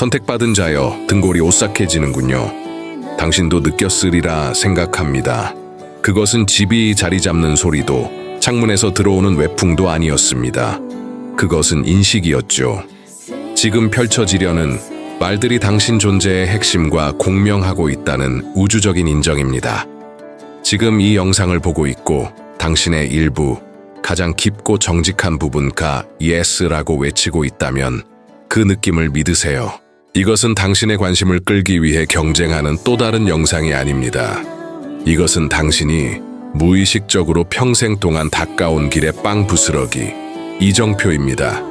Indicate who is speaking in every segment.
Speaker 1: 선택받은 자여, 등골이 오싹해지는군요. 당신도 느꼈으리라 생각합니다. 그것은 집이 자리 잡는 소리도 창문에서 들어오는 외풍도 아니었습니다. 그것은 인식이었죠. 지금 펼쳐지려는 말들이 당신 존재의 핵심과 공명하고 있다는 우주적인 인정입니다. 지금 이 영상을 보고 있고 당신의 일부, 가장 깊고 정직한 부분가 예스라고 외치고 있다면 그 느낌을 믿으세요. 이것은 당신의 관심을 끌기 위해 경쟁하는 또 다른 영상이 아닙니다. 이것은 당신이 무의식적으로 평생 동안 닦아온 길의 빵 부스러기, 이정표입니다.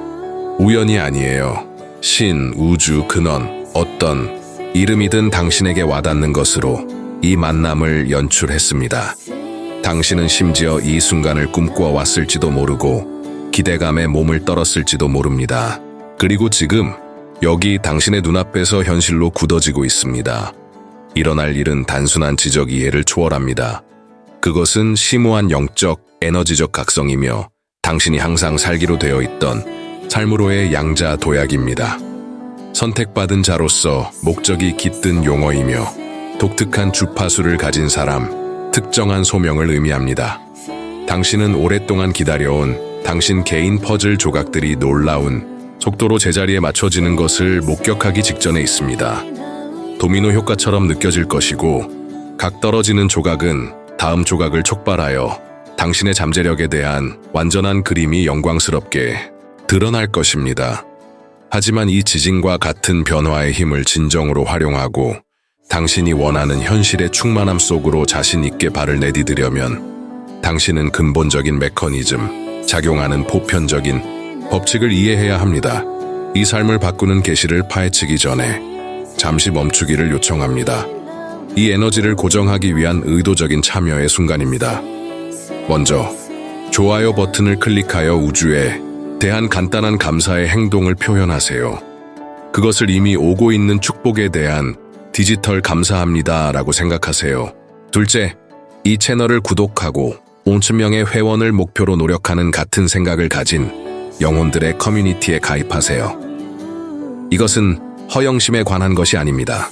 Speaker 1: 우연이 아니에요. 신, 우주, 근원, 어떤 이름이든 당신에게 와닿는 것으로 이 만남을 연출했습니다. 당신은 심지어 이 순간을 꿈꿔왔을지도 모르고 기대감에 몸을 떨었을지도 모릅니다. 그리고 지금 여기 당신의 눈앞에서 현실로 굳어지고 있습니다. 일어날 일은 단순한 지적 이해를 초월합니다. 그것은 심오한 영적, 에너지적 각성이며 당신이 항상 살기로 되어 있던 삶으로의 양자 도약입니다. 선택받은 자로서 목적이 깃든 용어이며 독특한 주파수를 가진 사람, 특정한 소명을 의미합니다. 당신은 오랫동안 기다려온 당신 개인 퍼즐 조각들이 놀라운 속도로 제자리에 맞춰지는 것을 목격하기 직전에 있습니다. 도미노 효과처럼 느껴질 것이고 각 떨어지는 조각은 다음 조각을 촉발하여 당신의 잠재력에 대한 완전한 그림이 영광스럽게 드러날 것입니다. 하지만 이 지진과 같은 변화의 힘을 진정으로 활용하고 당신이 원하는 현실의 충만함 속으로 자신 있게 발을 내디디려면 당신은 근본적인 메커니즘, 작용하는 보편적인 법칙을 이해해야 합니다. 이 삶을 바꾸는 계시를 파헤치기 전에 잠시 멈추기를 요청합니다. 이 에너지를 고정하기 위한 의도적인 참여의 순간입니다. 먼저 좋아요 버튼을 클릭하여 우주에 대한 간단한 감사의 행동을 표현하세요. 그것을 이미 오고 있는 축복에 대한 디지털 감사합니다 라고 생각하세요. 둘째, 이 채널을 구독하고 5,000명의 회원을 목표로 노력하는 같은 생각을 가진 영혼들의 커뮤니티에 가입하세요. 이것은 허영심에 관한 것이 아닙니다.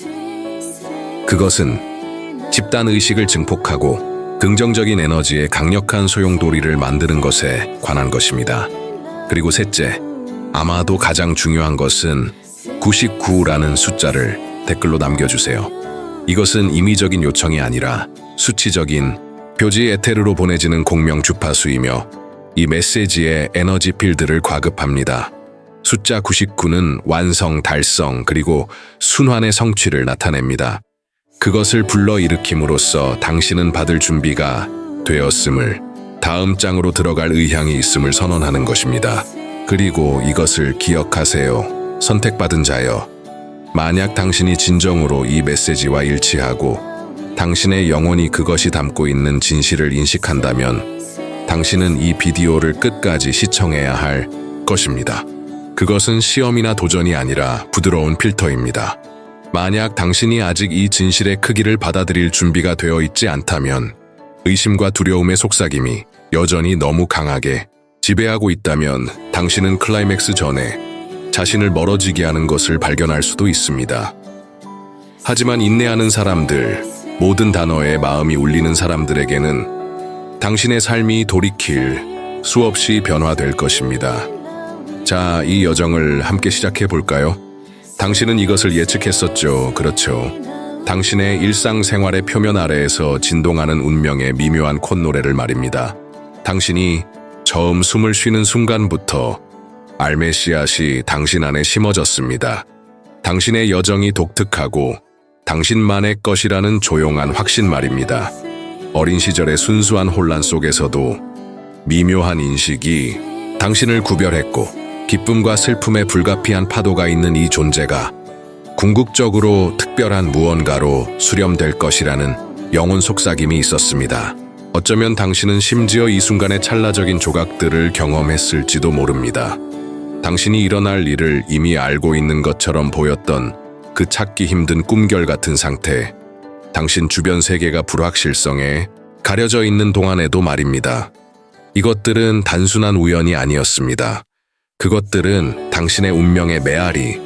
Speaker 1: 그것은 집단 의식을 증폭하고 긍정적인 에너지의 강력한 소용돌이를 만드는 것에 관한 것입니다. 그리고 셋째, 아마도 가장 중요한 것은 99라는 숫자를 댓글로 남겨주세요. 이것은 임의적인 요청이 아니라 수치적인 표지 에테르로 보내지는 공명 주파수이며 이 메시지의 에너지 필드를 과급합니다. 숫자 99는 완성, 달성, 그리고 순환의 성취를 나타냅니다. 그것을 불러일으킴으로써 당신은 받을 준비가 되었음을, 다음 장으로 들어갈 의향이 있음을 선언하는 것입니다. 그리고 이것을 기억하세요. 선택받은 자여. 만약 당신이 진정으로 이 메시지와 일치하고 당신의 영혼이 그것이 담고 있는 진실을 인식한다면 당신은 이 비디오를 끝까지 시청해야 할 것입니다. 그것은 시험이나 도전이 아니라 부드러운 필터입니다. 만약 당신이 아직 이 진실의 크기를 받아들일 준비가 되어 있지 않다면 의심과 두려움의 속삭임이 여전히 너무 강하게 지배하고 있다면 당신은 클라이맥스 전에 자신을 멀어지게 하는 것을 발견할 수도 있습니다. 하지만 인내하는 사람들, 모든 단어에 마음이 울리는 사람들에게는 당신의 삶이 돌이킬 수없이 변화될 것입니다. 자, 이 여정을 함께 시작해 볼까요? 당신은 이것을 예측했었죠. 그렇죠. 당신의 일상생활의 표면 아래에서 진동하는 운명의 미묘한 콧노래를 말입니다. 당신이 처음 숨을 쉬는 순간부터 알매 씨앗이 당신 안에 심어졌습니다. 당신의 여정이 독특하고 당신만의 것이라는 조용한 확신 말입니다. 어린 시절의 순수한 혼란 속에서도 미묘한 인식이 당신을 구별했고 기쁨과 슬픔의 불가피한 파도가 있는 이 존재가 궁극적으로 특별한 무언가로 수렴될 것이라는 영혼 속삭임이 있었습니다. 어쩌면 당신은 심지어 이 순간의 찰나적인 조각들을 경험했을지도 모릅니다. 당신이 일어날 일을 이미 알고 있는 것처럼 보였던 그 찾기 힘든 꿈결 같은 상태, 당신 주변 세계가 불확실성에 가려져 있는 동안에도 말입니다. 이것들은 단순한 우연이 아니었습니다. 그것들은 당신의 운명의 메아리,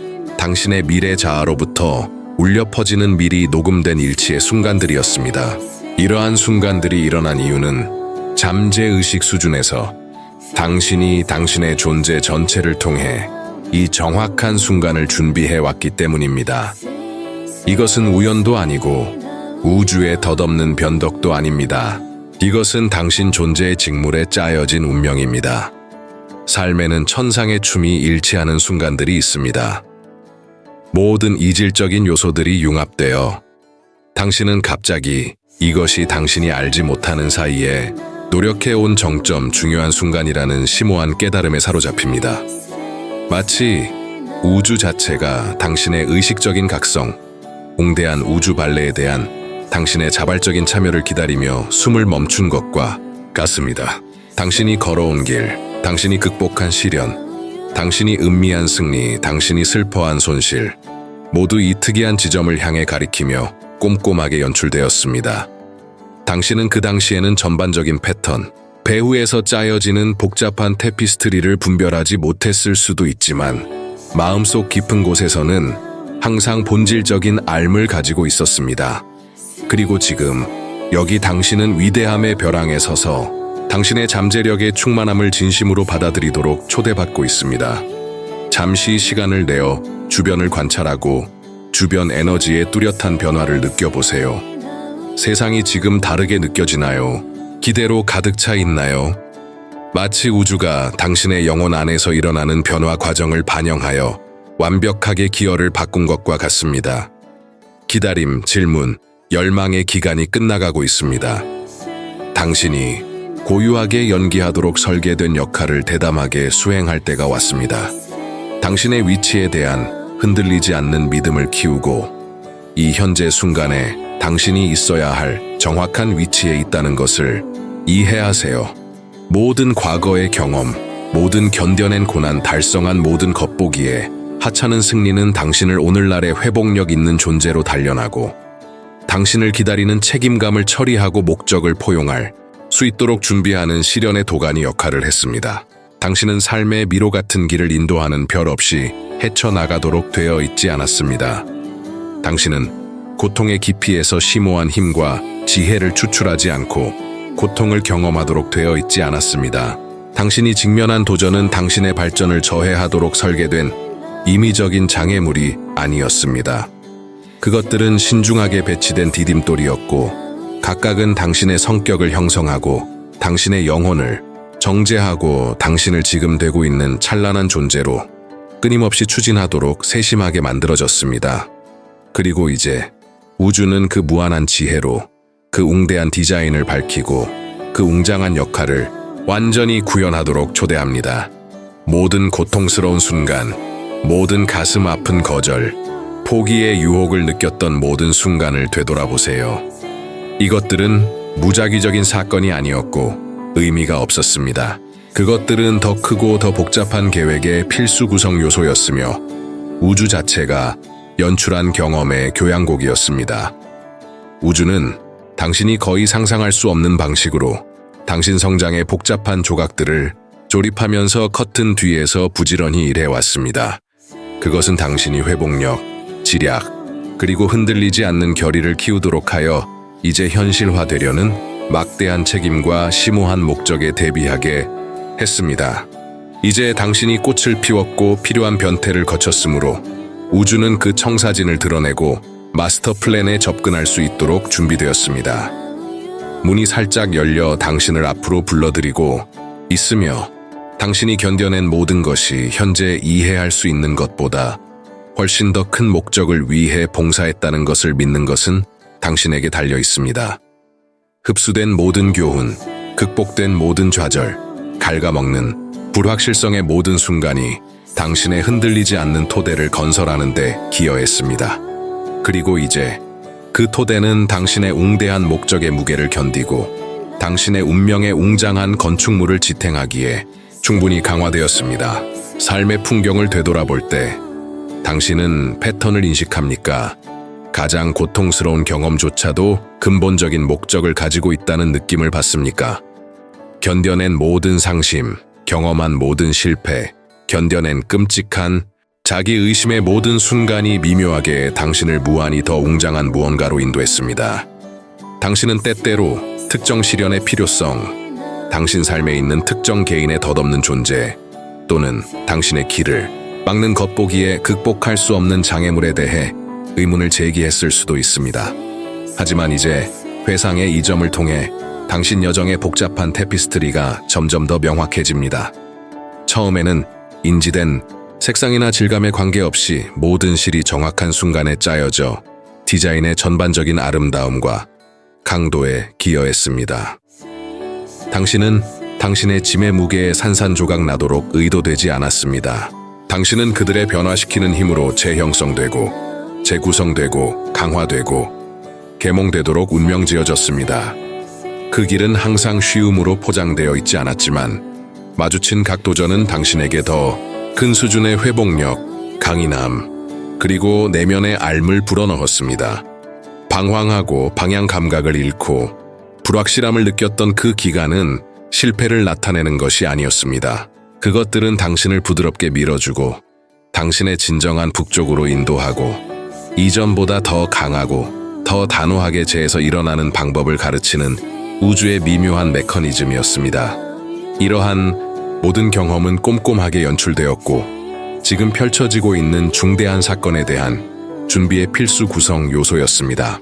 Speaker 1: 당신의 미래 자아로부터 울려 퍼지는 미리 녹음된 일치의 순간들이었습니다. 이러한 순간들이 일어난 이유는 잠재의식 수준에서 당신이 당신의 존재 전체를 통해 이 정확한 순간을 준비해 왔기 때문입니다. 이것은 우연도 아니고 우주의 덧없는 변덕도 아닙니다. 이것은 당신 존재의 직물에 짜여진 운명입니다. 삶에는 천상의 춤이 일치하는 순간들이 있습니다. 모든 이질적인 요소들이 융합되어 당신은 갑자기 이것이 당신이 알지 못하는 사이에 노력해온 정점 중요한 순간이라는 심오한 깨달음에 사로잡힙니다. 마치 우주 자체가 당신의 의식적인 각성, 웅대한 우주 발레에 대한 당신의 자발적인 참여를 기다리며 숨을 멈춘 것과 같습니다. 당신이 걸어온 길, 당신이 극복한 시련, 당신이 음미한 승리, 당신이 슬퍼한 손실, 모두 이 특이한 지점을 향해 가리키며 꼼꼼하게 연출되었습니다. 당신은 그 당시에는 전반적인 패턴, 배후에서 짜여지는 복잡한 테피스트리를 분별하지 못했을 수도 있지만 마음속 깊은 곳에서는 항상 본질적인 알을 가지고 있었습니다. 그리고 지금 여기 당신은 위대함의 벼랑에 서서 당신의 잠재력의 충만함을 진심으로 받아들이도록 초대받고 있습니다. 잠시 시간을 내어 주변을 관찰하고 주변 에너지의 뚜렷한 변화를 느껴보세요. 세상이 지금 다르게 느껴지나요? 기대로 가득 차 있나요? 마치 우주가 당신의 영혼 안에서 일어나는 변화 과정을 반영하여 완벽하게 기어를 바꾼 것과 같습니다. 기다림, 질문, 열망의 기간이 끝나가고 있습니다. 당신이 고유하게 연기하도록 설계된 역할을 대담하게 수행할 때가 왔습니다. 당신의 위치에 대한 흔들리지 않는 믿음을 키우고 이 현재 순간에 당신이 있어야 할 정확한 위치에 있다는 것을 이해하세요. 모든 과거의 경험, 모든 견뎌낸 고난, 달성한 모든 겉보기에 하찮은 승리는 당신을 오늘날의 회복력 있는 존재로 단련하고 당신을 기다리는 책임감을 처리하고 목적을 포용할 수 있도록 준비하는 시련의 도가니 역할을 했습니다. 당신은 삶의 미로 같은 길을 인도하는 별 없이 헤쳐나가도록 되어 있지 않았습니다. 당신은 고통의 깊이에서 심오한 힘과 지혜를 추출하지 않고 고통을 경험하도록 되어 있지 않았습니다. 당신이 직면한 도전은 당신의 발전을 저해하도록 설계된 임의적인 장애물이 아니었습니다. 그것들은 신중하게 배치된 디딤돌이었고 각각은 당신의 성격을 형성하고 당신의 영혼을 정제하고 당신을 지금 되고 있는 찬란한 존재로 끊임없이 추진하도록 세심하게 만들어졌습니다. 그리고 이제 우주는 그 무한한 지혜로 그 웅대한 디자인을 밝히고 그 웅장한 역할을 완전히 구현하도록 초대합니다. 모든 고통스러운 순간, 모든 가슴 아픈 거절, 포기의 유혹을 느꼈던 모든 순간을 되돌아보세요. 이것들은 무작위적인 사건이 아니었고 의미가 없었습니다. 그것들은 더 크고 더 복잡한 계획의 필수 구성 요소였으며 우주 자체가 연출한 경험의 교향곡이었습니다. 우주는 당신이 거의 상상할 수 없는 방식으로 당신 성장의 복잡한 조각들을 조립하면서 커튼 뒤에서 부지런히 일해왔습니다. 그것은 당신이 회복력, 지략, 그리고 흔들리지 않는 결의를 키우도록 하여 이제 현실화되려는 막대한 책임과 심오한 목적에 대비하게 했습니다. 이제 당신이 꽃을 피웠고 필요한 변태를 거쳤으므로 우주는 그 청사진을 드러내고 마스터 플랜에 접근할 수 있도록 준비되었습니다. 문이 살짝 열려 당신을 앞으로 불러들이고 있으며 당신이 견뎌낸 모든 것이 현재 이해할 수 있는 것보다 훨씬 더 큰 목적을 위해 봉사했다는 것을 믿는 것은 당신에게 달려 있습니다. 흡수된 모든 교훈, 극복된 모든 좌절, 갉아먹는 불확실성의 모든 순간이 당신의 흔들리지 않는 토대를 건설하는 데 기여했습니다. 그리고 이제 그 토대는 당신의 웅대한 목적의 무게를 견디고 당신의 운명의 웅장한 건축물을 지탱하기에 충분히 강화되었습니다. 삶의 풍경을 되돌아볼 때 당신은 패턴을 인식합니까? 가장 고통스러운 경험조차도 근본적인 목적을 가지고 있다는 느낌을 받습니까? 견뎌낸 모든 상심, 경험한 모든 실패, 견뎌낸 끔찍한 자기 의심의 모든 순간이 미묘하게 당신을 무한히 더 웅장한 무언가로 인도했습니다. 당신은 때때로 특정 시련의 필요성, 당신 삶에 있는 특정 개인의 덧없는 존재, 또는 당신의 길을 막는 겉보기에 극복할 수 없는 장애물에 대해 의문을 제기했을 수도 있습니다. 하지만 이제 회상의 이 점을 통해 당신 여정의 복잡한 테피스트리가 점점 더 명확해집니다. 처음에는 인지된 색상이나 질감에 관계없이 모든 실이 정확한 순간에 짜여져 디자인의 전반적인 아름다움과 강도에 기여했습니다. 당신은 당신의 짐의 무게에 산산조각 나도록 의도되지 않았습니다. 당신은 그들의 변화시키는 힘으로 재형성되고 재구성되고 강화되고 계몽되도록 운명지어졌습니다. 그 길은 항상 쉬움으로 포장되어 있지 않았지만 마주친 각 도전은 당신에게 더 큰 수준의 회복력, 강인함, 그리고 내면의 알을 불어넣었습니다. 방황하고 방향 감각을 잃고 불확실함을 느꼈던 그 기간은 실패를 나타내는 것이 아니었습니다. 그것들은 당신을 부드럽게 밀어주고 당신의 진정한 북쪽으로 인도하고 이전보다 더 강하고 더 단호하게 재에서 일어나는 방법을 가르치는 우주의 미묘한 메커니즘이었습니다. 이러한 모든 경험은 꼼꼼하게 연출되었고 지금 펼쳐지고 있는 중대한 사건에 대한 준비의 필수 구성 요소였습니다.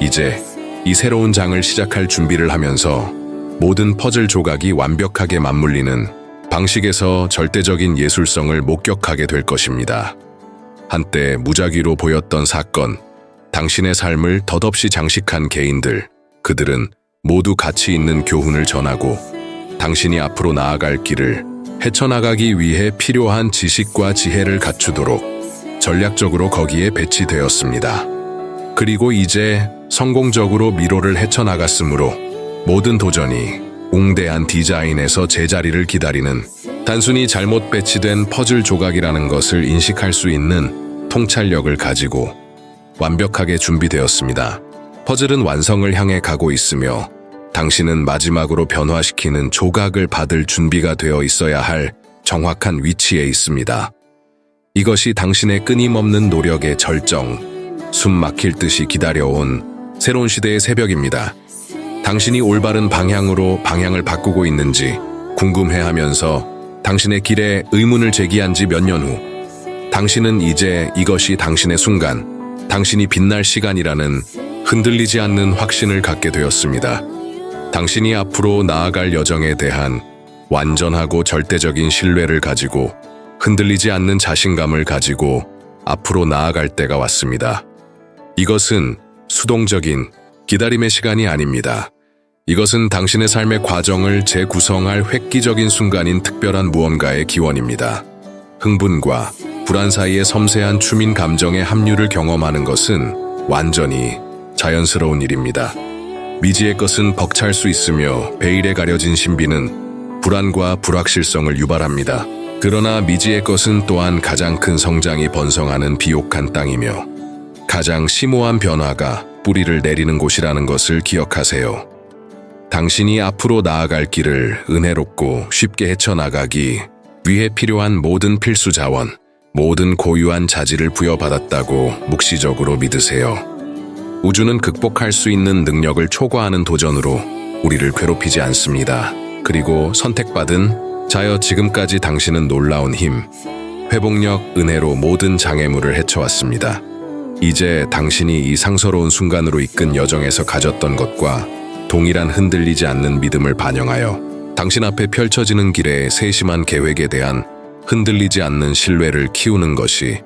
Speaker 1: 이제 이 새로운 장을 시작할 준비를 하면서 모든 퍼즐 조각이 완벽하게 맞물리는 방식에서 절대적인 예술성을 목격하게 될 것입니다. 한때 무작위로 보였던 사건, 당신의 삶을 덧없이 장식한 개인들, 그들은 모두 가치 있는 교훈을 전하고 당신이 앞으로 나아갈 길을 헤쳐나가기 위해 필요한 지식과 지혜를 갖추도록 전략적으로 거기에 배치되었습니다. 그리고 이제 성공적으로 미로를 헤쳐나갔으므로 모든 도전이 웅대한 디자인에서 제자리를 기다리는 단순히 잘못 배치된 퍼즐 조각이라는 것을 인식할 수 있는 통찰력을 가지고 완벽하게 준비되었습니다. 퍼즐은 완성을 향해 가고 있으며 당신은 마지막으로 변화시키는 조각을 받을 준비가 되어 있어야 할 정확한 위치에 있습니다. 이것이 당신의 끊임없는 노력의 절정, 숨 막힐 듯이 기다려온 새로운 시대의 새벽입니다. 당신이 올바른 방향으로 방향을 바꾸고 있는지 궁금해하면서 당신의 길에 의문을 제기한 지 몇 년 후, 당신은 이제 이것이 당신의 순간, 당신이 빛날 시간이라는 흔들리지 않는 확신을 갖게 되었습니다. 당신이 앞으로 나아갈 여정에 대한 완전하고 절대적인 신뢰를 가지고 흔들리지 않는 자신감을 가지고 앞으로 나아갈 때가 왔습니다. 이것은 수동적인 기다림의 시간이 아닙니다. 이것은 당신의 삶의 과정을 재구성할 획기적인 순간인 특별한 무언가의 기원입니다. 흥분과 불안 사이의 섬세한 추민 감정의 합류를 경험하는 것은 완전히 자연스러운 일입니다. 미지의 것은 벅찰 수 있으며 베일에 가려진 신비는 불안과 불확실성을 유발합니다. 그러나 미지의 것은 또한 가장 큰 성장이 번성하는 비옥한 땅이며 가장 심오한 변화가 뿌리를 내리는 곳이라는 것을 기억하세요. 당신이 앞으로 나아갈 길을 은혜롭고 쉽게 헤쳐나가기 위해 필요한 모든 필수 자원, 모든 고유한 자질을 부여받았다고 묵시적으로 믿으세요. 우주는 극복할 수 있는 능력을 초과하는 도전으로 우리를 괴롭히지 않습니다. 그리고 선택받은 자여 지금까지 당신은 놀라운 힘, 회복력, 은혜로 모든 장애물을 헤쳐왔습니다. 이제 당신이 이 상서로운 순간으로 이끈 여정에서 가졌던 것과 동일한 흔들리지 않는 믿음을 반영하여 당신 앞에 펼쳐지는 길의 세심한 계획에 대한 흔들리지 않는 신뢰를 키우는 것이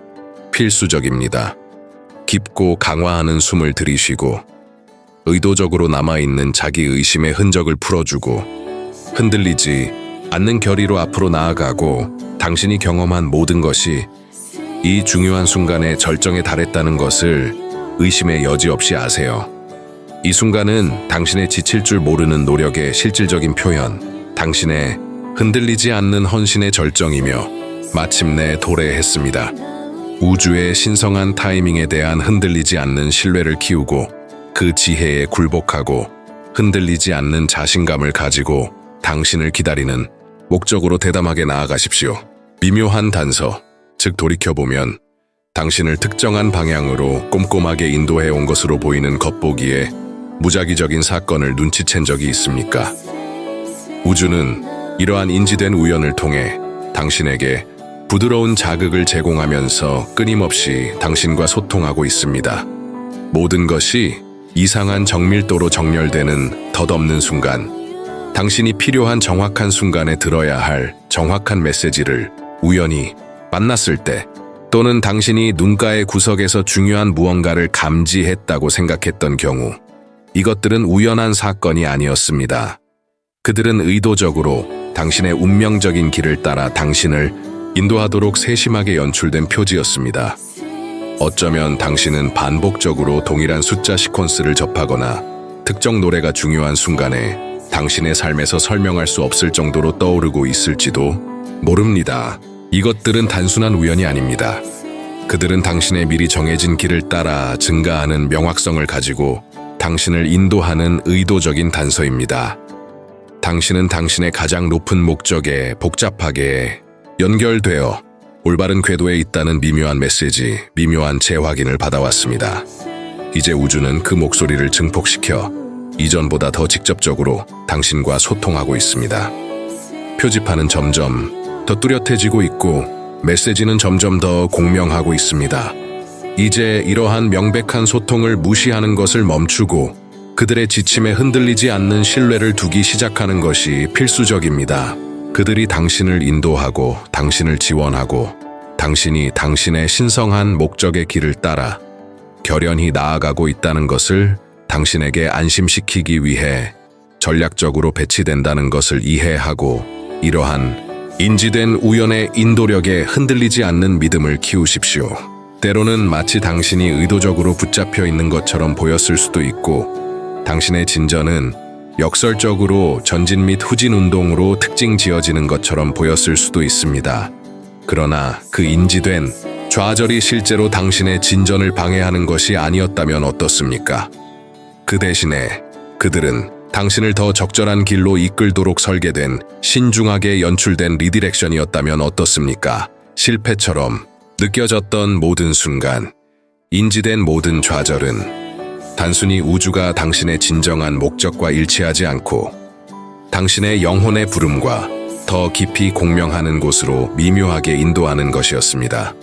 Speaker 1: 필수적입니다. 깊고 강화하는 숨을 들이쉬고 의도적으로 남아있는 자기 의심의 흔적을 풀어주고 흔들리지 않는 결의로 앞으로 나아가고 당신이 경험한 모든 것이 이 중요한 순간에 절정에 달했다는 것을 의심의 여지 없이 아세요. 이 순간은 당신의 지칠 줄 모르는 노력의 실질적인 표현, 당신의 흔들리지 않는 헌신의 절정이며 마침내 도래했습니다. 우주의 신성한 타이밍에 대한 흔들리지 않는 신뢰를 키우고 그 지혜에 굴복하고 흔들리지 않는 자신감을 가지고 당신을 기다리는 목적으로 대담하게 나아가십시오. 미묘한 단서, 즉 돌이켜보면 당신을 특정한 방향으로 꼼꼼하게 인도해 온 것으로 보이는 겉보기에 무작위적인 사건을 눈치챈 적이 있습니까? 우주는 이러한 인지된 우연을 통해 당신에게 부드러운 자극을 제공하면서 끊임없이 당신과 소통하고 있습니다. 모든 것이 이상한 정밀도로 정렬되는 덧없는 순간, 당신이 필요한 정확한 순간에 들어야 할 정확한 메시지를 우연히 만났을 때, 또는 당신이 눈가의 구석에서 중요한 무언가를 감지했다고 생각했던 경우, 이것들은 우연한 사건이 아니었습니다. 그들은 의도적으로 당신의 운명적인 길을 따라 당신을 인도하도록 세심하게 연출된 표지였습니다. 어쩌면 당신은 반복적으로 동일한 숫자 시퀀스를 접하거나 특정 노래가 중요한 순간에 당신의 삶에서 설명할 수 없을 정도로 떠오르고 있을지도 모릅니다. 이것들은 단순한 우연이 아닙니다. 그들은 당신의 미리 정해진 길을 따라 증가하는 명확성을 가지고 당신을 인도하는 의도적인 단서입니다. 당신은 당신의 가장 높은 목적에 복잡하게 연결되어 올바른 궤도에 있다는 미묘한 메시지, 미묘한 재확인을 받아왔습니다. 이제 우주는 그 목소리를 증폭시켜 이전보다 더 직접적으로 당신과 소통하고 있습니다. 표지판은 점점 더 뚜렷해지고 있고 메시지는 점점 더 공명하고 있습니다. 이제 이러한 명백한 소통을 무시하는 것을 멈추고 그들의 지침에 흔들리지 않는 신뢰를 두기 시작하는 것이 필수적입니다. 그들이 당신을 인도하고 당신을 지원하고 당신이 당신의 신성한 목적의 길을 따라 결연히 나아가고 있다는 것을 당신에게 안심시키기 위해 전략적으로 배치된다는 것을 이해하고 이러한 인지된 우연의 인도력에 흔들리지 않는 믿음을 키우십시오. 때로는 마치 당신이 의도적으로 붙잡혀 있는 것처럼 보였을 수도 있고 당신의 진전은 역설적으로 전진 및 후진 운동으로 특징 지어지는 것처럼 보였을 수도 있습니다. 그러나 그 인지된 좌절이 실제로 당신의 진전을 방해하는 것이 아니었다면 어떻습니까? 그 대신에 그들은 당신을 더 적절한 길로 이끌도록 설계된 신중하게 연출된 리디렉션이었다면 어떻습니까? 실패처럼 느껴졌던 모든 순간, 인지된 모든 좌절은 단순히 우주가 당신의 진정한 목적과 일치하지 않고 당신의 영혼의 부름과 더 깊이 공명하는 곳으로 미묘하게 인도하는 것이었습니다.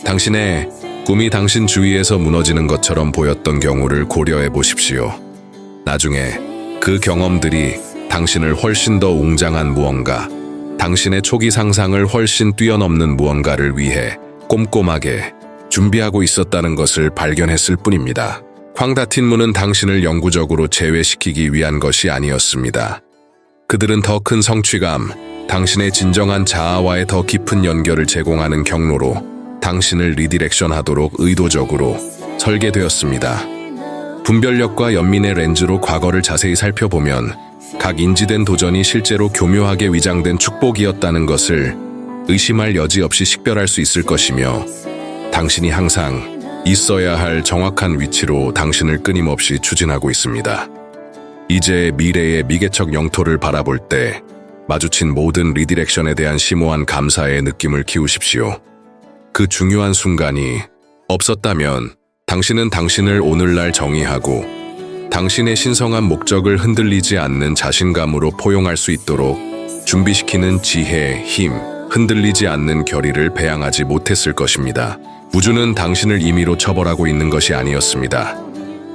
Speaker 1: 당신의 꿈이 당신 주위에서 무너지는 것처럼 보였던 경우를 고려해 보십시오. 나중에 그 경험들이 당신을 훨씬 더 웅장한 무언가, 당신의 초기 상상을 훨씬 뛰어넘는 무언가를 위해 꼼꼼하게 준비하고 있었다는 것을 발견했을 뿐입니다. 황다틴문은 당신을 영구적으로 제외시키기 위한 것이 아니었습니다. 그들은 더 큰 성취감, 당신의 진정한 자아와의 더 깊은 연결을 제공하는 경로로 당신을 리디렉션하도록 의도적으로 설계되었습니다. 분별력과 연민의 렌즈로 과거를 자세히 살펴보면 각 인지된 도전이 실제로 교묘하게 위장된 축복이었다는 것을 의심할 여지 없이 식별할 수 있을 것이며 당신이 항상 있어야 할 정확한 위치로 당신을 끊임없이 추진하고 있습니다. 이제 미래의 미개척 영토를 바라볼 때 마주친 모든 리디렉션에 대한 심오한 감사의 느낌을 키우십시오. 그 중요한 순간이 없었다면 당신은 당신을 오늘날 정의하고 당신의 신성한 목적을 흔들리지 않는 자신감으로 포용할 수 있도록 준비시키는 지혜, 힘, 흔들리지 않는 결의를 배양하지 못했을 것입니다. 우주는 당신을 임의로 처벌하고 있는 것이 아니었습니다.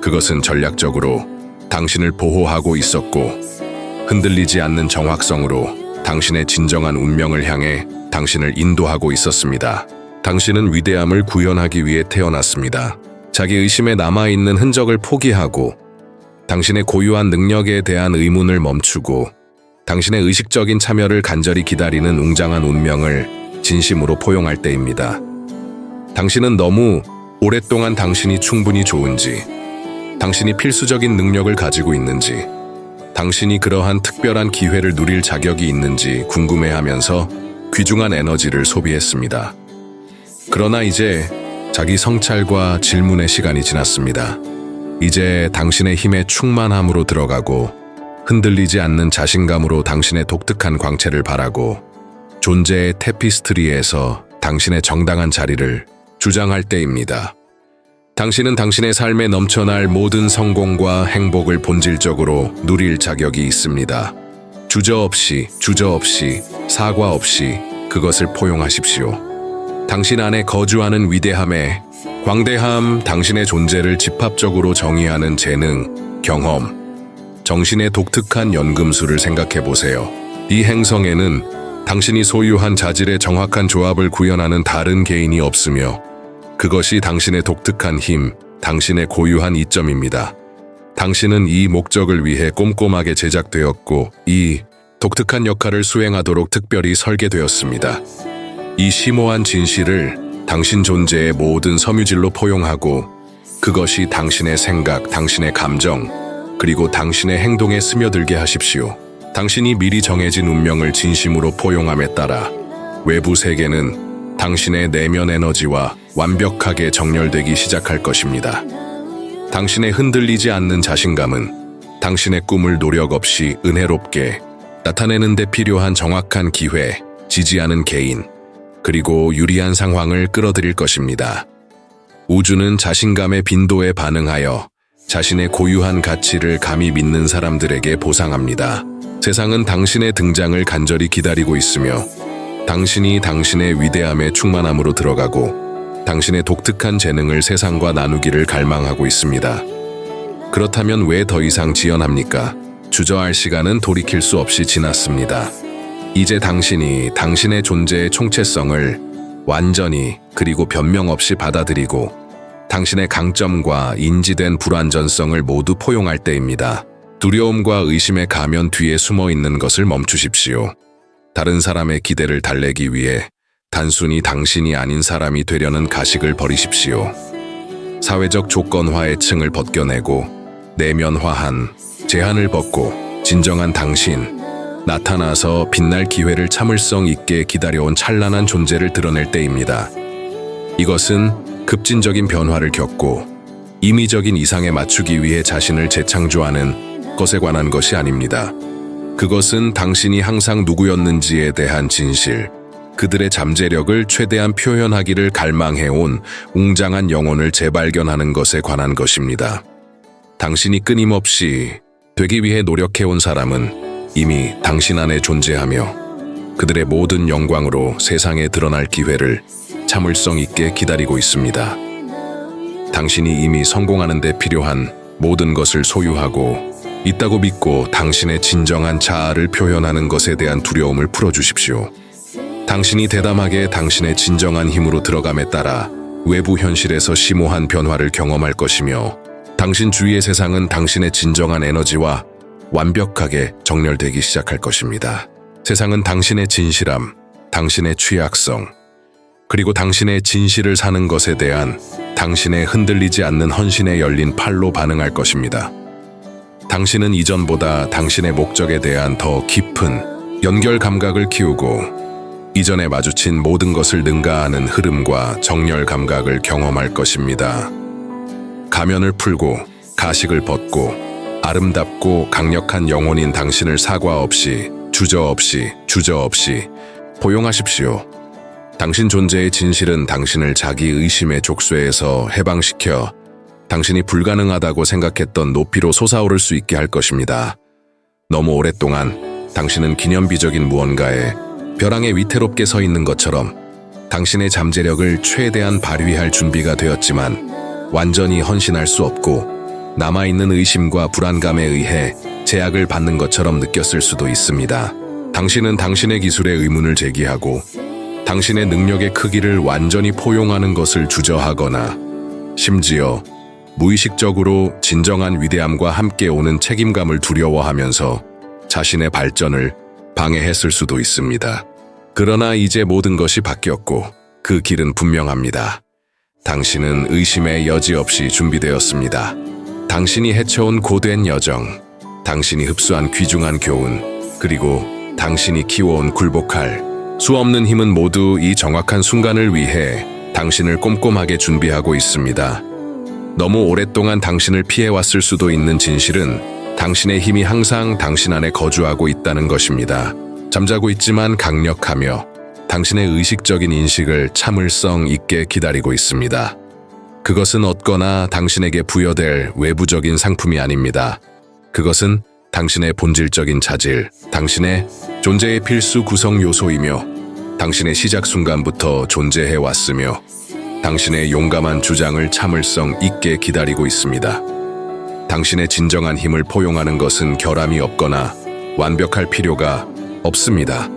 Speaker 1: 그것은 전략적으로 당신을 보호하고 있었고 흔들리지 않는 정확성으로 당신의 진정한 운명을 향해 당신을 인도하고 있었습니다. 당신은 위대함을 구현하기 위해 태어났습니다. 자기 의심에 남아있는 흔적을 포기하고 당신의 고유한 능력에 대한 의문을 멈추고 당신의 의식적인 참여를 간절히 기다리는 웅장한 운명을 진심으로 포용할 때입니다. 당신은 너무 오랫동안 당신이 충분히 좋은지, 당신이 필수적인 능력을 가지고 있는지, 당신이 그러한 특별한 기회를 누릴 자격이 있는지 궁금해하면서 귀중한 에너지를 소비했습니다. 그러나 이제 자기 성찰과 질문의 시간이 지났습니다. 이제 당신의 힘의 충만함으로 들어가고 흔들리지 않는 자신감으로 당신의 독특한 광채를 바라고 존재의 테피스트리에서 당신의 정당한 자리를 주장할 때입니다. 당신은 당신의 삶에 넘쳐날 모든 성공과 행복을 본질적으로 누릴 자격이 있습니다. 주저없이, 사과 없이 그것을 포용하십시오. 당신 안에 거주하는 위대함에 광대함, 당신의 존재를 집합적으로 정의하는 재능, 경험, 정신의 독특한 연금술을 생각해 보세요. 이 행성에는 당신이 소유한 자질의 정확한 조합을 구현하는 다른 개인이 없으며 그것이 당신의 독특한 힘, 당신의 고유한 이점입니다. 당신은 이 목적을 위해 꼼꼼하게 제작되었고 이 독특한 역할을 수행하도록 특별히 설계되었습니다. 이 심오한 진실을 당신 존재의 모든 섬유질로 포용하고 그것이 당신의 생각, 당신의 감정, 그리고 당신의 행동에 스며들게 하십시오. 당신이 미리 정해진 운명을 진심으로 포용함에 따라 외부 세계는 당신의 내면 에너지와 완벽하게 정렬되기 시작할 것입니다. 당신의 흔들리지 않는 자신감은 당신의 꿈을 노력 없이 은혜롭게 나타내는 데 필요한 정확한 기회, 지지하는 개인, 그리고 유리한 상황을 끌어들일 것입니다. 우주는 자신감의 빈도에 반응하여 자신의 고유한 가치를 감히 믿는 사람들에게 보상합니다. 세상은 당신의 등장을 간절히 기다리고 있으며 당신이 당신의 위대함에 충만함으로 들어가고 당신의 독특한 재능을 세상과 나누기를 갈망하고 있습니다. 그렇다면 왜 더 이상 지연합니까? 주저할 시간은 돌이킬 수 없이 지났습니다. 이제 당신이 당신의 존재의 총체성을 완전히 그리고 변명 없이 받아들이고 당신의 강점과 인지된 불완전성을 모두 포용할 때입니다. 두려움과 의심의 가면 뒤에 숨어 있는 것을 멈추십시오. 다른 사람의 기대를 달래기 위해 단순히 당신이 아닌 사람이 되려는 가식을 버리십시오. 사회적 조건화의 층을 벗겨내고 내면화한 제한을 벗고 진정한 당신, 나타나서 빛날 기회를 참을성 있게 기다려온 찬란한 존재를 드러낼 때입니다. 이것은 급진적인 변화를 겪고 임의적인 이상에 맞추기 위해 자신을 재창조하는 것에 관한 것이 아닙니다. 그것은 당신이 항상 누구였는지에 대한 진실, 그들의 잠재력을 최대한 표현하기를 갈망해온 웅장한 영혼을 재발견하는 것에 관한 것입니다. 당신이 끊임없이 되기 위해 노력해온 사람은 이미 당신 안에 존재하며 그들의 모든 영광으로 세상에 드러날 기회를 참을성 있게 기다리고 있습니다. 당신이 이미 성공하는 데 필요한 모든 것을 소유하고 있다고 믿고 당신의 진정한 자아를 표현하는 것에 대한 두려움을 풀어주십시오. 당신이 대담하게 당신의 진정한 힘으로 들어감에 따라 외부 현실에서 심오한 변화를 경험할 것이며 당신 주위의 세상은 당신의 진정한 에너지와 완벽하게 정렬되기 시작할 것입니다. 세상은 당신의 진실함, 당신의 취약성, 그리고 당신의 진실을 사는 것에 대한 당신의 흔들리지 않는 헌신에 열린 팔로 반응할 것입니다. 당신은 이전보다 당신의 목적에 대한 더 깊은 연결 감각을 키우고 이전에 마주친 모든 것을 능가하는 흐름과 정렬 감각을 경험할 것입니다. 가면을 풀고 가식을 벗고 아름답고 강력한 영혼인 당신을 사과 없이, 주저없이 포용하십시오. 당신 존재의 진실은 당신을 자기 의심의 족쇄에서 해방시켜 당신이 불가능하다고 생각했던 높이로 솟아오를 수 있게 할 것입니다. 너무 오랫동안 당신은 기념비적인 무언가에 벼랑에 위태롭게 서 있는 것처럼 당신의 잠재력을 최대한 발휘할 준비가 되었지만 완전히 헌신할 수 없고 남아있는 의심과 불안감에 의해 제약을 받는 것처럼 느꼈을 수도 있습니다. 당신은 당신의 기술에 의문을 제기하고 당신의 능력의 크기를 완전히 포용하는 것을 주저하거나 심지어 무의식적으로 진정한 위대함과 함께 오는 책임감을 두려워하면서 자신의 발전을 방해했을 수도 있습니다. 그러나 이제 모든 것이 바뀌었고 그 길은 분명합니다. 당신은 의심의 여지 없이 준비되었습니다. 당신이 헤쳐온 고된 여정, 당신이 흡수한 귀중한 교훈, 그리고 당신이 키워온 굴복할 수없는 힘은 모두 이 정확한 순간을 위해 당신을 꼼꼼하게 준비하고 있습니다. 너무 오랫동안 당신을 피해왔을 수도 있는 진실은 당신의 힘이 항상 당신 안에 거주하고 있다는 것입니다. 잠자고 있지만 강력하며 당신의 의식적인 인식을 참을성 있게 기다리고 있습니다. 그것은 얻거나 당신에게 부여될 외부적인 상품이 아닙니다. 그것은 당신의 본질적인 자질, 당신의 존재의 필수 구성 요소이며 당신의 시작 순간부터 존재해 왔으며 당신의 용감한 주장을 참을성 있게 기다리고 있습니다. 당신의 진정한 힘을 포용하는 것은 결함이 없거나 완벽할 필요가 없습니다.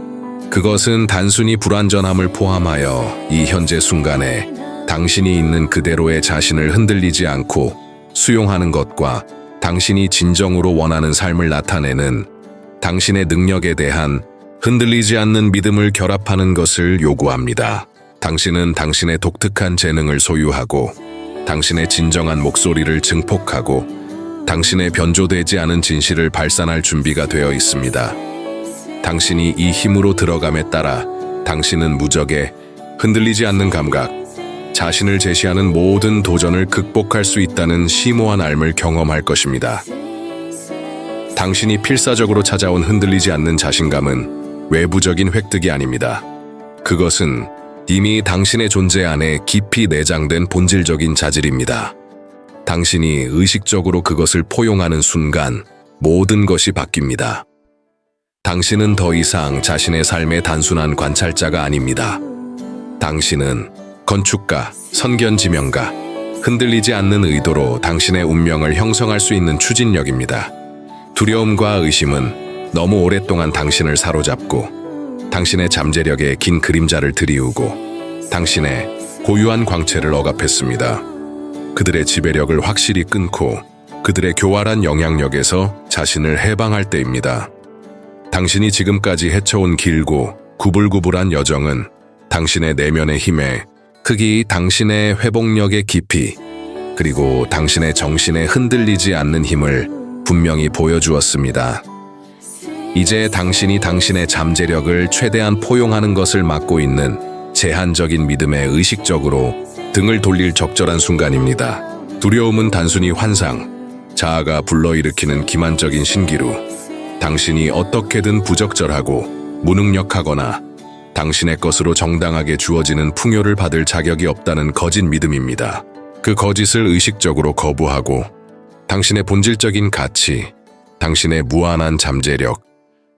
Speaker 1: 그것은 단순히 불완전함을 포함하여 이 현재 순간에 당신이 있는 그대로의 자신을 흔들리지 않고 수용하는 것과 당신이 진정으로 원하는 삶을 나타내는 당신의 능력에 대한 흔들리지 않는 믿음을 결합하는 것을 요구합니다. 당신은 당신의 독특한 재능을 소유하고 당신의 진정한 목소리를 증폭하고 당신의 변조되지 않은 진실을 발산할 준비가 되어 있습니다. 당신이 이 힘으로 들어감에 따라 당신은 무적의 흔들리지 않는 감각, 자신을 제시하는 모든 도전을 극복할 수 있다는 심오한 알을 경험할 것입니다. 당신이 필사적으로 찾아온 흔들리지 않는 자신감은 외부적인 획득이 아닙니다. 그것은 이미 당신의 존재 안에 깊이 내장된 본질적인 자질입니다. 당신이 의식적으로 그것을 포용하는 순간 모든 것이 바뀝니다. 당신은 더 이상 자신의 삶의 단순한 관찰자가 아닙니다. 당신은 건축가, 선견지명가, 흔들리지 않는 의도로 당신의 운명을 형성할 수 있는 추진력입니다. 두려움과 의심은 너무 오랫동안 당신을 사로잡고 당신의 잠재력에 긴 그림자를 들이우고 당신의 고유한 광채를 억압했습니다. 그들의 지배력을 확실히 끊고 그들의 교활한 영향력에서 자신을 해방할 때입니다. 당신이 지금까지 헤쳐온 길고 구불구불한 여정은 당신의 내면의 힘에 특히 당신의 회복력의 깊이, 그리고 당신의 정신에 흔들리지 않는 힘을 분명히 보여주었습니다. 이제 당신이 당신의 잠재력을 최대한 포용하는 것을 막고 있는 제한적인 믿음에 의식적으로 등을 돌릴 적절한 순간입니다. 두려움은 단순히 환상, 자아가 불러일으키는 기만적인 신기루, 당신이 어떻게든 부적절하고 무능력하거나 당신의 것으로 정당하게 주어지는 풍요를 받을 자격이 없다는 거짓 믿음입니다. 그 거짓을 의식적으로 거부하고 당신의 본질적인 가치, 당신의 무한한 잠재력,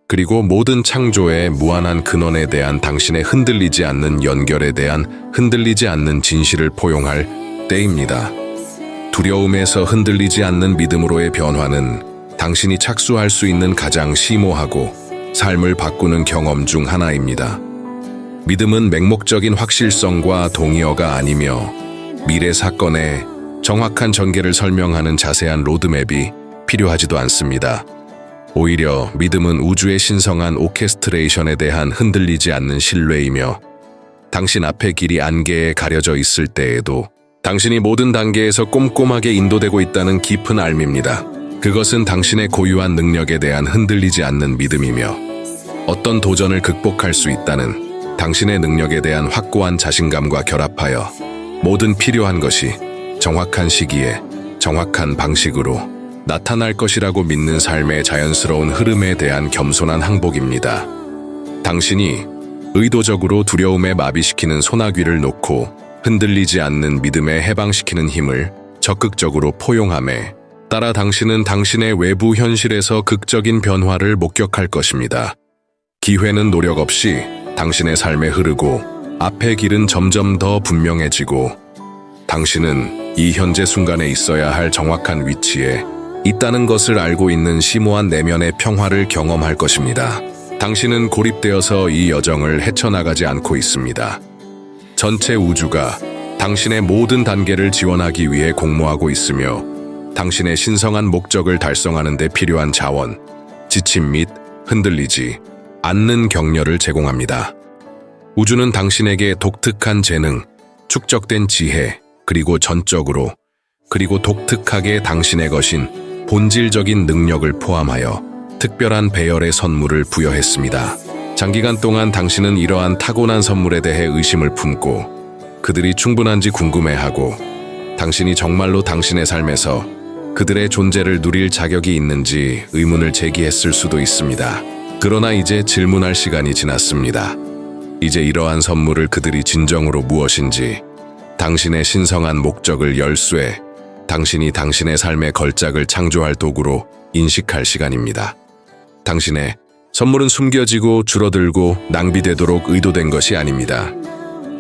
Speaker 1: 그리고 모든 창조의 무한한 근원에 대한 당신의 흔들리지 않는 연결에 대한 흔들리지 않는 진실을 포용할 때입니다. 두려움에서 흔들리지 않는 믿음으로의 변화는 당신이 착수할 수 있는 가장 심오하고 삶을 바꾸는 경험 중 하나입니다. 믿음은 맹목적인 확실성과 동의어가 아니며 미래 사건의 정확한 전개를 설명하는 자세한 로드맵이 필요하지도 않습니다. 오히려 믿음은 우주의 신성한 오케스트레이션에 대한 흔들리지 않는 신뢰이며 당신 앞의 길이 안개에 가려져 있을 때에도 당신이 모든 단계에서 꼼꼼하게 인도되고 있다는 깊은 알미입니다. 그것은 당신의 고유한 능력에 대한 흔들리지 않는 믿음이며 어떤 도전을 극복할 수 있다는 당신의 능력에 대한 확고한 자신감과 결합하여 모든 필요한 것이 정확한 시기에 정확한 방식으로 나타날 것이라고 믿는 삶의 자연스러운 흐름에 대한 겸손한 항복입니다. 당신이 의도적으로 두려움에 마비시키는 소나귀를 놓고 흔들리지 않는 믿음에 해방시키는 힘을 적극적으로 포용함에 따라 당신은 당신의 외부 현실에서 극적인 변화를 목격할 것입니다. 기회는 노력 없이 당신의 삶에 흐르고 앞의 길은 점점 더 분명해지고 당신은 이 현재 순간에 있어야 할 정확한 위치에 있다는 것을 알고 있는 심오한 내면의 평화를 경험할 것입니다. 당신은 고립되어서 이 여정을 헤쳐나가지 않고 있습니다. 전체 우주가 당신의 모든 단계를 지원하기 위해 공모하고 있으며 당신의 신성한 목적을 달성하는 데 필요한 자원, 지침 및 흔들리지 않는 격려를 제공합니다. 우주는 당신에게 독특한 재능, 축적된 지혜, 그리고 전적으로, 그리고 독특하게 당신의 것인 본질적인 능력을 포함하여 특별한 배열의 선물을 부여했습니다. 장기간 동안 당신은 이러한 타고난 선물에 대해 의심을 품고 그들이 충분한지 궁금해하고 당신이 정말로 당신의 삶에서 그들의 존재를 누릴 자격이 있는지 의문을 제기했을 수도 있습니다. 그러나 이제 질문할 시간이 지났습니다. 이제 이러한 선물을 그들이 진정으로 무엇인지, 당신의 신성한 목적을 열쇠, 당신이 당신의 삶의 걸작을 창조할 도구로 인식할 시간입니다. 당신의 선물은 숨겨지고 줄어들고 낭비되도록 의도된 것이 아닙니다.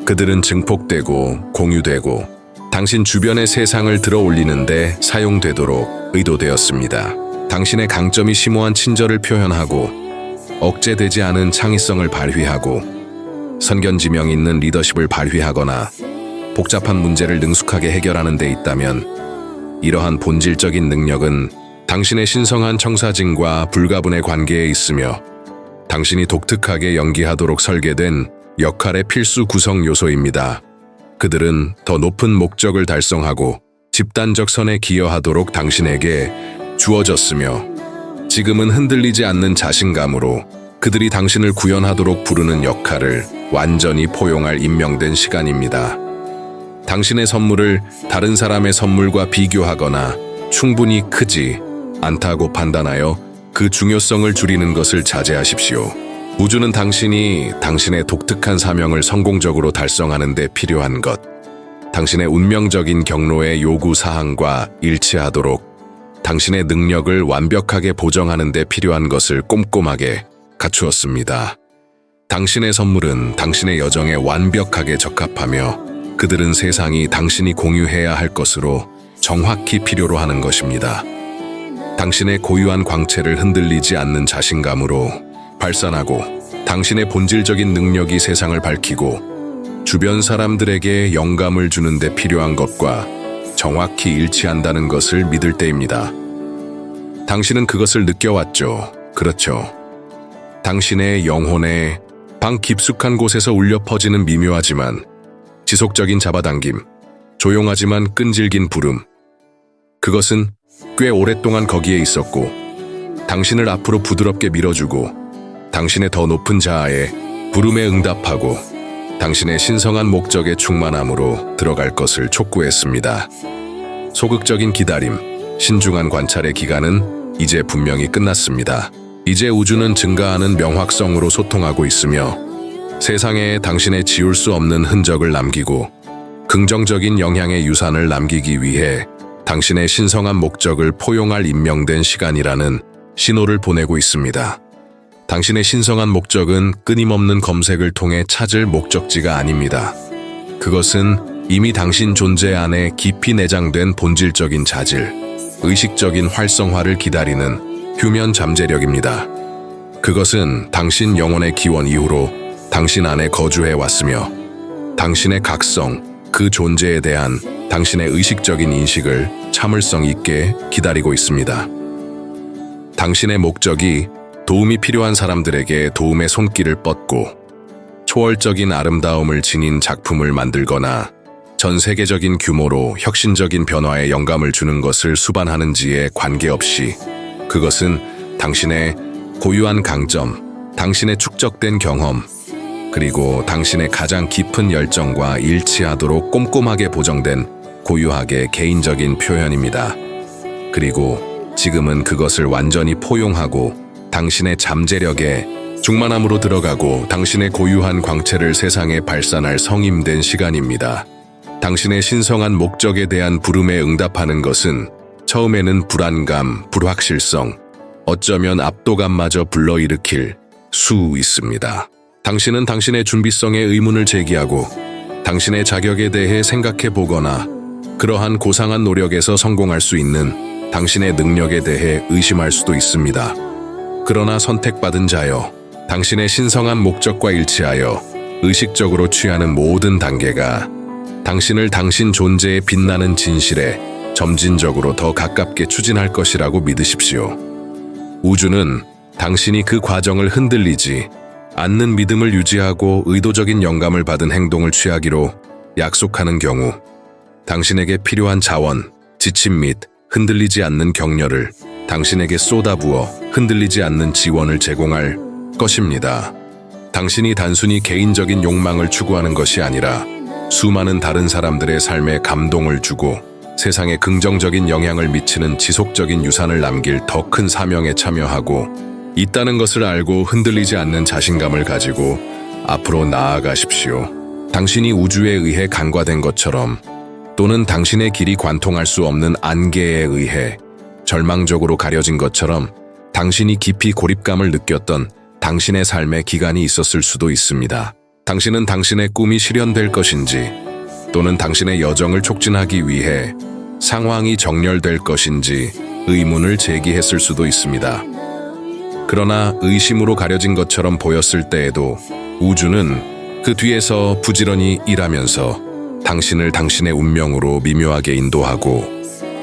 Speaker 1: 그들은 증폭되고 공유되고 당신 주변의 세상을 들어 올리는데 사용되도록 의도되었습니다. 당신의 강점이 심오한 친절을 표현하고 억제되지 않은 창의성을 발휘하고 선견지명 있는 리더십을 발휘하거나 복잡한 문제를 능숙하게 해결하는 데 있다면 이러한 본질적인 능력은 당신의 신성한 청사진과 불가분의 관계에 있으며 당신이 독특하게 연기하도록 설계된 역할의 필수 구성 요소입니다. 그들은 더 높은 목적을 달성하고 집단적 선에 기여하도록 당신에게 주어졌으며 지금은 흔들리지 않는 자신감으로 그들이 당신을 구현하도록 부르는 역할을 완전히 포용할 임명된 시간입니다. 당신의 선물을 다른 사람의 선물과 비교하거나 충분히 크지 않다고 판단하여 그 중요성을 줄이는 것을 자제하십시오. 우주는 당신이 당신의 독특한 사명을 성공적으로 달성하는 데 필요한 것, 당신의 운명적인 경로의 요구 사항과 일치하도록 당신의 능력을 완벽하게 보정하는 데 필요한 것을 꼼꼼하게 갖추었습니다. 당신의 선물은 당신의 여정에 완벽하게 적합하며 그들은 세상이 당신이 공유해야 할 것으로 정확히 필요로 하는 것입니다. 당신의 고유한 광채를 흔들리지 않는 자신감으로 발산하고 당신의 본질적인 능력이 세상을 밝히고 주변 사람들에게 영감을 주는 데 필요한 것과 정확히 일치한다는 것을 믿을 때입니다. 당신은 그것을 느껴왔죠. 그렇죠. 당신의 영혼의 방 깊숙한 곳에서 울려 퍼지는 미묘하지만 지속적인 잡아당김, 조용하지만 끈질긴 부름. 그것은 꽤 오랫동안 거기에 있었고 당신을 앞으로 부드럽게 밀어주고 당신의 더 높은 자아의 부름에 응답하고 당신의 신성한 목적의 충만함으로 들어갈 것을 촉구했습니다. 소극적인 기다림, 신중한 관찰의 기간은 이제 분명히 끝났습니다. 이제 우주는 증가하는 명확성으로 소통하고 있으며 세상에 당신의 지울 수 없는 흔적을 남기고 긍정적인 영향의 유산을 남기기 위해 당신의 신성한 목적을 포용할 임명된 시간이라는 신호를 보내고 있습니다. 당신의 신성한 목적은 끊임없는 검색을 통해 찾을 목적지가 아닙니다. 그것은 이미 당신 존재 안에 깊이 내장된 본질적인 자질, 의식적인 활성화를 기다리는 휴면 잠재력입니다. 그것은 당신 영혼의 기원 이후로 당신 안에 거주해 왔으며 당신의 각성, 그 존재에 대한 당신의 의식적인 인식을 참을성 있게 기다리고 있습니다. 당신의 목적이 도움이 필요한 사람들에게 도움의 손길을 뻗고 초월적인 아름다움을 지닌 작품을 만들거나 전 세계적인 규모로 혁신적인 변화에 영감을 주는 것을 수반하는지에 관계없이 그것은 당신의 고유한 강점, 당신의 축적된 경험, 그리고 당신의 가장 깊은 열정과 일치하도록 꼼꼼하게 보정된 고유하게 개인적인 표현입니다. 그리고 지금은 그것을 완전히 포용하고 당신의 잠재력에 충만함으로 들어가고 당신의 고유한 광채를 세상에 발산할 성임된 시간입니다. 당신의 신성한 목적에 대한 부름에 응답하는 것은 처음에는 불안감, 불확실성, 어쩌면 압도감마저 불러일으킬 수 있습니다. 당신은 당신의 준비성에 의문을 제기하고 당신의 자격에 대해 생각해 보거나 그러한 고상한 노력에서 성공할 수 있는 당신의 능력에 대해 의심할 수도 있습니다. 그러나 선택받은 자여, 당신의 신성한 목적과 일치하여 의식적으로 취하는 모든 단계가 당신을 당신 존재의 빛나는 진실에 점진적으로 더 가깝게 추진할 것이라고 믿으십시오. 우주는 당신이 그 과정을 흔들리지 않는 믿음을 유지하고 의도적인 영감을 받은 행동을 취하기로 약속하는 경우 당신에게 필요한 자원, 지침 및 흔들리지 않는 격려를 당신에게 쏟아부어 흔들리지 않는 지원을 제공할 것입니다. 당신이 단순히 개인적인 욕망을 추구하는 것이 아니라 수많은 다른 사람들의 삶에 감동을 주고 세상에 긍정적인 영향을 미치는 지속적인 유산을 남길 더 큰 사명에 참여하고 있다는 것을 알고 흔들리지 않는 자신감을 가지고 앞으로 나아가십시오. 당신이 우주에 의해 간과된 것처럼 또는 당신의 길이 관통할 수 없는 안개에 의해 절망적으로 가려진 것처럼 당신이 깊이 고립감을 느꼈던 당신의 삶의 기간이 있었을 수도 있습니다. 당신은 당신의 꿈이 실현될 것인지 또는 당신의 여정을 촉진하기 위해 상황이 정렬될 것인지 의문을 제기했을 수도 있습니다. 그러나 의심으로 가려진 것처럼 보였을 때에도 우주는 그 뒤에서 부지런히 일하면서 당신을 당신의 운명으로 미묘하게 인도하고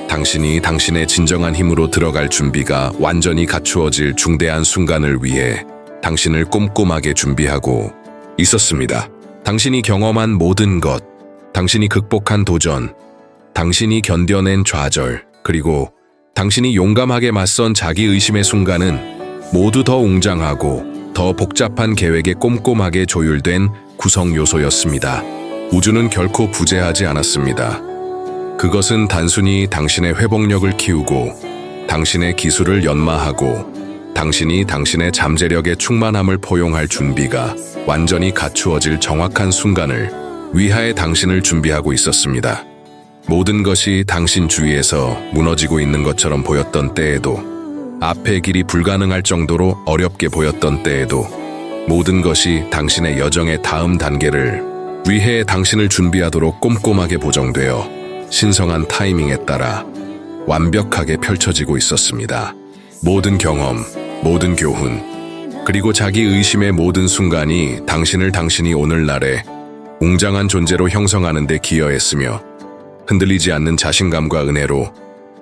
Speaker 1: 당신이 당신의 진정한 힘으로 들어갈 준비가 완전히 갖추어질 중대한 순간을 위해 당신을 꼼꼼하게 준비하고 있었습니다. 당신이 경험한 모든 것, 당신이 극복한 도전, 당신이 견뎌낸 좌절, 그리고 당신이 용감하게 맞선 자기의심의 순간은 모두 더 웅장하고 더 복잡한 계획에 꼼꼼하게 조율된 구성 요소였습니다. 우주는 결코 부재하지 않았습니다. 그것은 단순히 당신의 회복력을 키우고 당신의 기술을 연마하고 당신이 당신의 잠재력의 충만함을 포용할 준비가 완전히 갖추어질 정확한 순간을 위하여 당신을 준비하고 있었습니다. 모든 것이 당신 주위에서 무너지고 있는 것처럼 보였던 때에도, 앞의 길이 불가능할 정도로 어렵게 보였던 때에도 모든 것이 당신의 여정의 다음 단계를 위해 당신을 준비하도록 꼼꼼하게 보정되어 신성한 타이밍에 따라 완벽하게 펼쳐지고 있었습니다. 모든 경험, 모든 교훈, 그리고 자기 의심의 모든 순간이 당신이 오늘날의 웅장한 존재로 형성하는 데 기여했으며 흔들리지 않는 자신감과 은혜로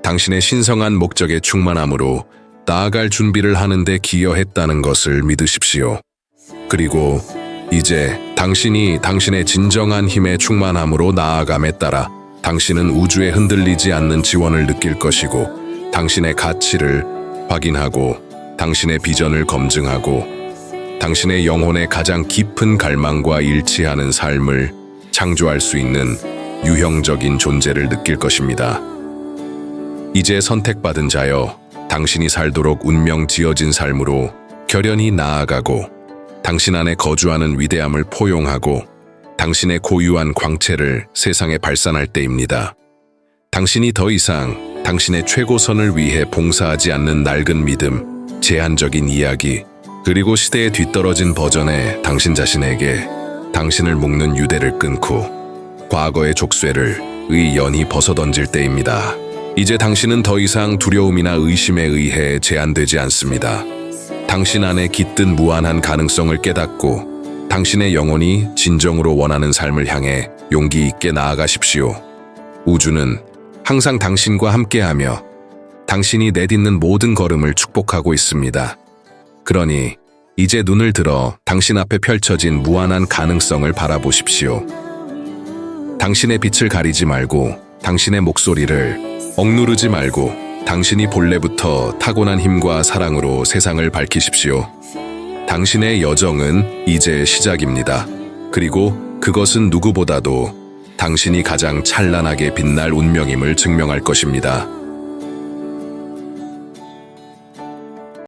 Speaker 1: 당신의 신성한 목적의 충만함으로 나아갈 준비를 하는 데 기여했다는 것을 믿으십시오. 그리고 이제 당신이 당신의 진정한 힘의 충만함으로 나아감에 따라 당신은 우주에 흔들리지 않는 지원을 느낄 것이고 당신의 가치를 확인하고 당신의 비전을 검증하고 당신의 영혼의 가장 깊은 갈망과 일치하는 삶을 창조할 수 있는 유형적인 존재를 느낄 것입니다. 이제 선택받은 자여, 당신이 살도록 운명 지어진 삶으로 결연히 나아가고 당신 안에 거주하는 위대함을 포용하고 당신의 고유한 광채를 세상에 발산할 때입니다. 당신이 더 이상 당신의 최고선을 위해 봉사하지 않는 낡은 믿음, 제한적인 이야기, 그리고 시대에 뒤떨어진 버전의 당신 자신에게 당신을 묶는 유대를 끊고 과거의 족쇄를 의연히 벗어던질 때입니다. 이제 당신은 더 이상 두려움이나 의심에 의해 제한되지 않습니다. 당신 안에 깃든 무한한 가능성을 깨닫고 당신의 영혼이 진정으로 원하는 삶을 향해 용기 있게 나아가십시오. 우주는 항상 당신과 함께하며 당신이 내딛는 모든 걸음을 축복하고 있습니다. 그러니 이제 눈을 들어 당신 앞에 펼쳐진 무한한 가능성을 바라보십시오. 당신의 빛을 가리지 말고 당신의 목소리를 억누르지 말고 당신이 본래부터 타고난 힘과 사랑으로 세상을 밝히십시오. 당신의 여정은 이제 시작입니다. 그리고 그것은 누구보다도 당신이 가장 찬란하게 빛날 운명임을 증명할 것입니다.